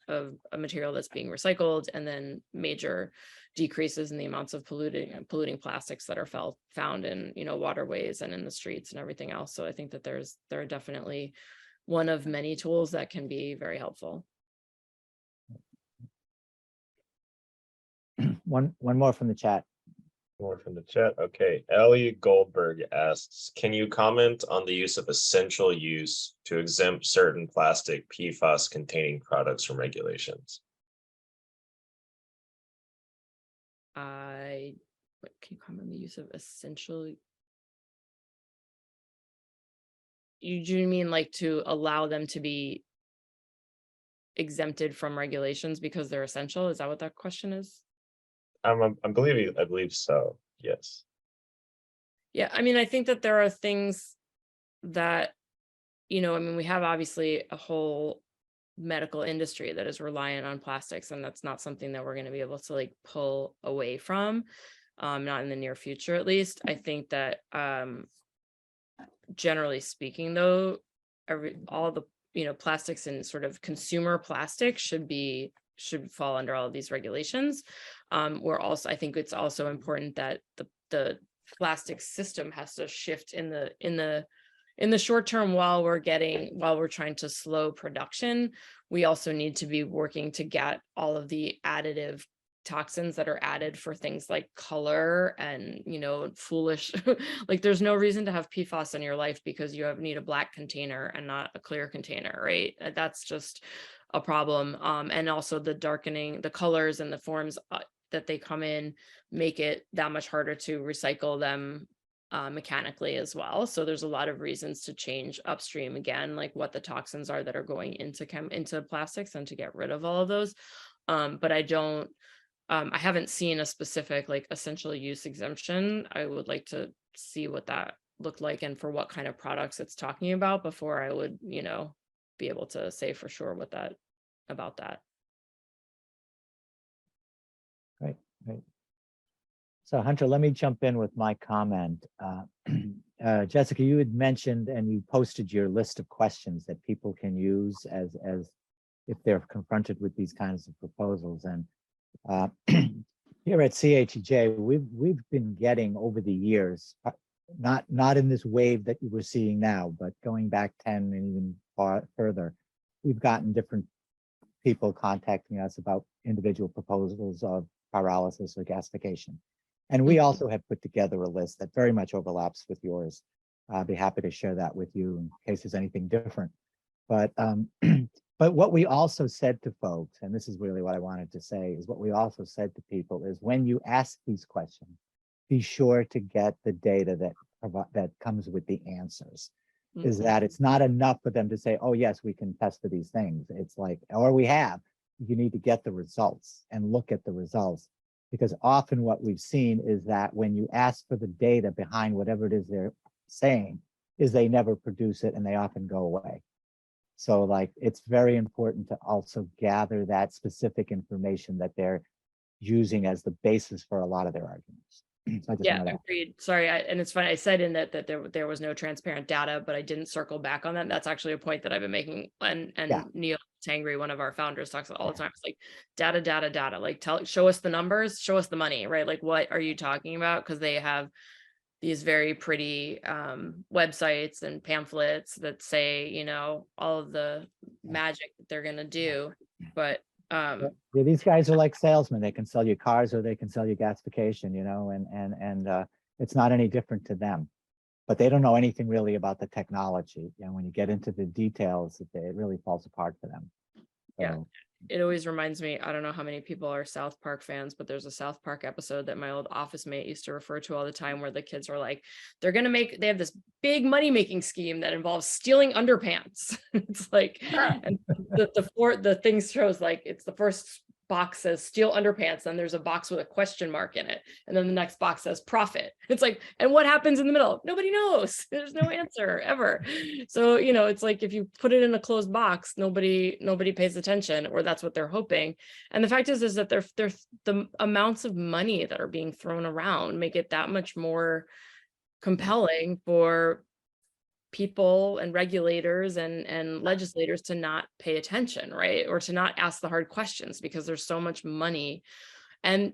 material that's being recycled, and then major decreases in the amounts of polluting plastics that are found in waterways and in the streets and everything else. So I think that there are definitely one of many tools that can be very helpful. One more from the chat. More from the chat. Okay. Ellie Goldberg asks, can you comment on the use of essential use to exempt certain plastic PFAS containing products from regulations? Can you comment on the use of essential? Do you mean like to allow them to be exempted from regulations because they're essential? Is that what that question is? I believe so. Yes. Yeah, I mean, I think that there are things that, we have obviously a whole medical industry that is reliant on plastics, and that's not something that we're going to be able to like pull away from, not in the near future, at least. I think that generally speaking, though, all the plastics and sort of consumer plastic should fall under all of these regulations. I think it's also important that the plastic system has to shift in the in the short term, while we're trying to slow production, we also need to be working to get all of the additive toxins that are added for things like color and, foolish, like there's no reason to have PFAS in your life because you need a black container and not a clear container, right? That's just a problem. And also the darkening, the colors and the forms that they come in make it that much harder to recycle them mechanically as well. So there's a lot of reasons to change upstream again, like what the toxins are that are going into plastics and to get rid of all of those. But I haven't seen a specific like essential use exemption. I would like to see what that looked like and for what kind of products it's talking about before I would, be able to say for sure about that. Right. So Hunter, let me jump in with my comment. Jessica, you had mentioned and you posted your list of questions that people can use as if they're confronted with these kinds of proposals. And here at CHEJ, we've been getting over the years, not in this wave that we're seeing now, but going back 10 and even further, we've gotten different people contacting us about individual proposals of pyrolysis or gasification. And we also have put together a list that very much overlaps with yours. I'll be happy to share that with you in case there's anything different. But but what we also said to folks, and this is really what I wanted to say, is what we also said to people is when you ask these questions, be sure to get the data that comes with the answers. Mm-hmm. Is that it's not enough for them to say, oh, yes, we can test for these things. It's like, or we have, you need to get the results and look at the results. Because often what we've seen is that when you ask for the data behind whatever it is they're saying, is they never produce it and they often go away. So like, it's very important to also gather that specific information that they're using as the basis for a lot of their arguments. So yeah, agreed. Sorry, and it's funny. I said in that there was no transparent data, but I didn't circle back on that. That's actually a point that I've been making. And yeah. Neil Tangri, one of our founders, talks all the time. It's like data. Like show us the numbers, show us the money, right? Like what are you talking about? Because they have these very pretty websites and pamphlets that say, all of the magic that they're gonna do, but yeah, these guys are like salesmen. They can sell you cars or they can sell you gasification, and it's not any different to them, but they don't know anything really about the technology. And when you get into the details, it really falls apart for them. So, yeah, it always reminds me, I don't know how many people are South Park fans, but there's a South Park episode that my old office mate used to refer to all the time where the kids are like, they have this big money-making scheme that involves stealing underpants. It's like, and the thing shows like, it's the first box says steal underpants, then there's a box with a question mark in it, and then the next box says profit. It's like, and what happens in the middle? Nobody knows. There's no answer ever. So it's like if you put it in a closed box, nobody pays attention, or that's what they're hoping. And the fact is that the amounts of money that are being thrown around make it that much more compelling for people and regulators and legislators to not pay attention, right? Or to not ask the hard questions because there's so much money. And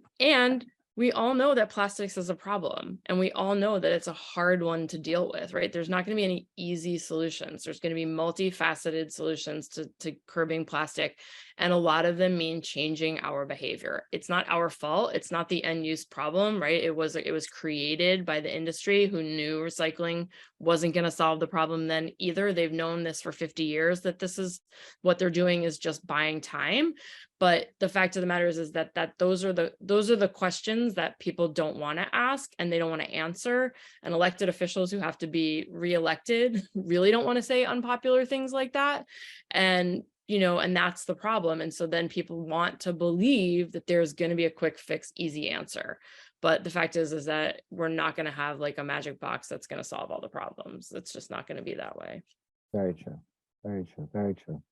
we all know that plastics is a problem, and we all know that it's a hard one to deal with, right? There's not going to be any easy solutions. There's going to be multifaceted solutions to curbing plastic, and a lot of them mean changing our behavior. It's not our fault. It's not the end use problem, right? It was created by the industry who knew recycling wasn't going to solve the problem then either. They've known this for 50 years, that this is what they're doing is just buying time. But the fact of the matter is that those are the questions that people don't want to ask and they don't want to answer. And elected officials who have to be reelected really don't want to say unpopular things like that. And and that's the problem. And so then people want to believe that there's going to be a quick fix, easy answer. But the fact is that we're not going to have like a magic box that's going to solve all the problems. It's just not going to be that way. Very true. Very true. Very true.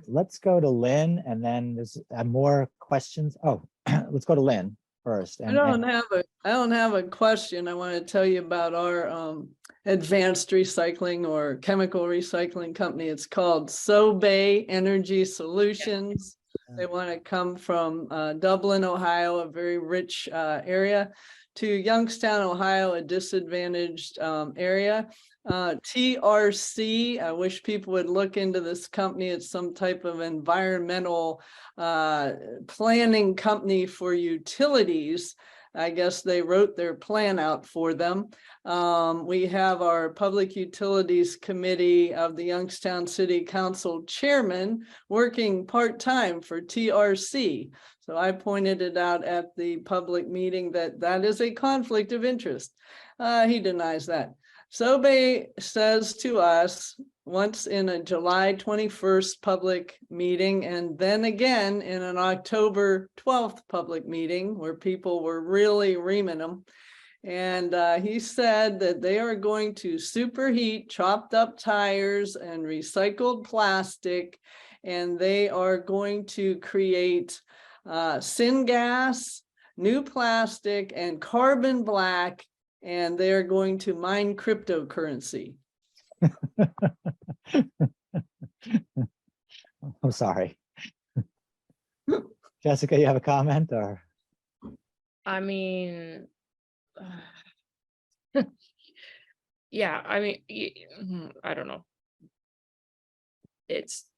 Let's go to Lynn, and then there's more questions. Oh, let's go to Lynn first. I don't have a question. I want to tell you about our advanced recycling or chemical recycling company. It's called Sobey Energy Solutions. They want to come from Dublin, Ohio, a very rich area, to Youngstown, Ohio, a disadvantaged area. TRC, I wish people would look into this company. It's some type of environmental planning company for utilities. I guess they wrote their plan out for them. We have our Public Utilities Committee of the Youngstown City Council Chairman working part-time for TRC. So I pointed it out at the public meeting that that is a conflict of interest. He denies that. Sobe says to us once in a July 21st public meeting, and then again in an October 12th public meeting where people were really reaming him. And he said that they are going to superheat chopped up tires and recycled plastic, and they are going to create syngas, new plastic, and carbon black, and they're going to mine cryptocurrency. I'm sorry. Jessica, you have a comment or? I mean, yeah, I mean, I don't know.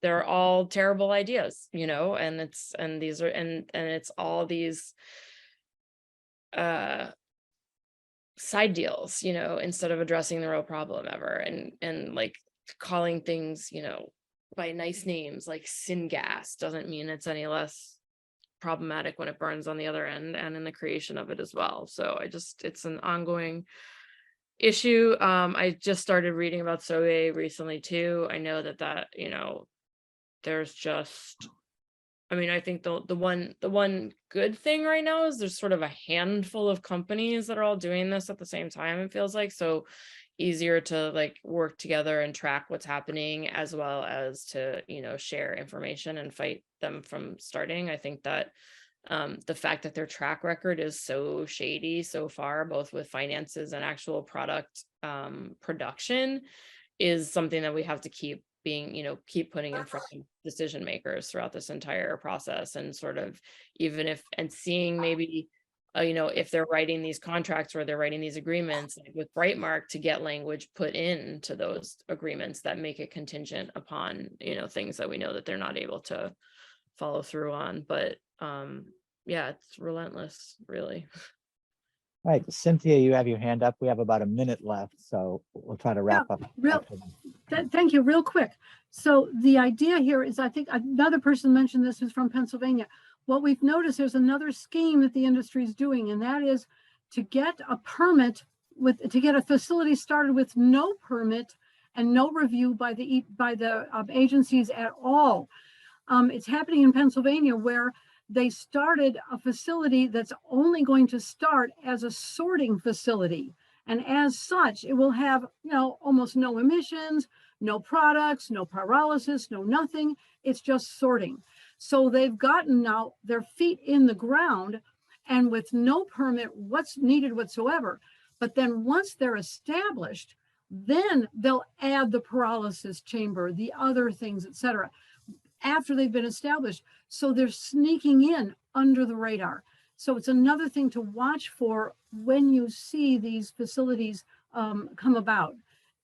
They're all terrible ideas, you know, and it's all these side deals, you know, instead of addressing the real problem ever, and like calling things, you know, by nice names like syngas doesn't mean it's any less problematic when it burns on the other end and in the creation of it as well. So it's an ongoing issue. I just started reading about Sobe recently too. I know that you know, there's just, I mean, I think the one good thing right now is there's sort of a handful of companies that are all doing this at the same time, it feels like. So easier to like work together and track what's happening, as well as to, you know, share information and fight them from starting. I think that the fact that their track record is so shady so far, both with finances and actual product production, is something that we have to keep putting in front of decision makers throughout this entire process, and sort of and seeing maybe you know, if they're writing these contracts or they're writing these agreements, like with Brightmark, to get language put into those agreements that make it contingent upon, you know, things that we know that they're not able to follow through on. But yeah, it's relentless, really. All right, Cynthia, you have your hand up. We have about a minute left, so we'll try to wrap up. Thank you, real quick. So the idea here is, I think another person mentioned this, who's from Pennsylvania. What we've noticed, there's another scheme that the industry is doing, and that is to get a permit to get a facility started with no permit and no review by the agencies at all. It's happening in Pennsylvania, where they started a facility that's only going to start as a sorting facility. And as such, it will have, you know, almost no emissions, no products, no pyrolysis, no nothing. It's just sorting. So they've gotten now their feet in the ground, and with no permit what's needed whatsoever. But then once they're established, then they'll add the pyrolysis chamber, the other things, etc., after they've been established. So they're sneaking in under the radar. So it's another thing to watch for when you see these facilities come about.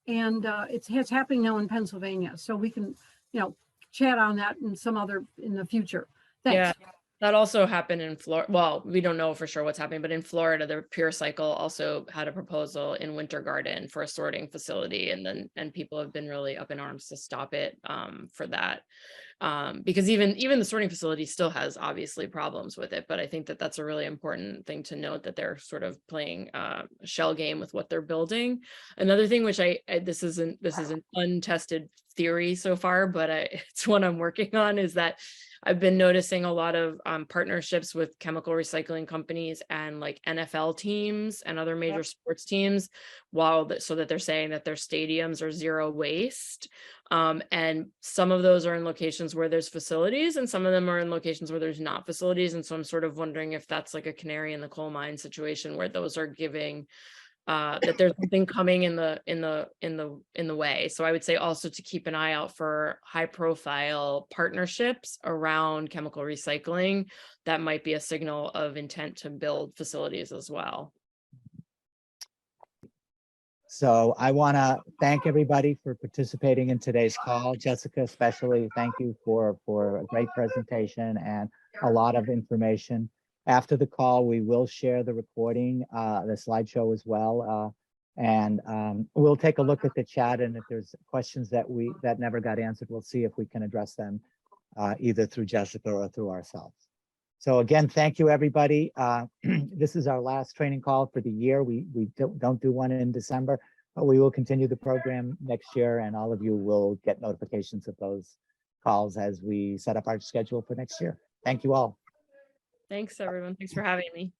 And it's happening now in Pennsylvania. So we can, you know, chat on that in the future. Thanks. Yeah, that also happened in Florida. Well, we don't know for sure what's happening, but in Florida, the Pure Cycle also had a proposal in Winter Garden for a sorting facility, and people have been really up in arms to stop it for that. Because even the sorting facility still has obviously problems with it, but I think that that's a really important thing to note, that they're sort of playing a shell game with what they're building. Another thing, which this is an untested theory so far, but it's one I'm working on, is that I've been noticing a lot of partnerships with chemical recycling companies and like NFL teams and other major sports teams, so that they're saying that their stadiums are zero waste. And some of those are in locations where there's facilities, and some of them are in locations where there's not facilities. And so I'm sort of wondering if that's like a canary in the coal mine situation, where those are giving that there's something coming in the way. So I would say also to keep an eye out for high profile partnerships around chemical recycling. That might be a signal of intent to build facilities as well. So I want to thank everybody for participating in today's call. Jessica, especially, thank you for a great presentation and a lot of information. After the call, we will share the recording, the slideshow as well. And we'll take a look at the chat, and if there's questions that never got answered, we'll see if we can address them either through Jessica or through ourselves. So again, thank you, everybody. This is our last training call for the year. We don't do one in December, but we will continue the program next year, and all of you will get notifications of those calls as we set up our schedule for next year. Thank you all. Thanks, everyone. Thanks for having me.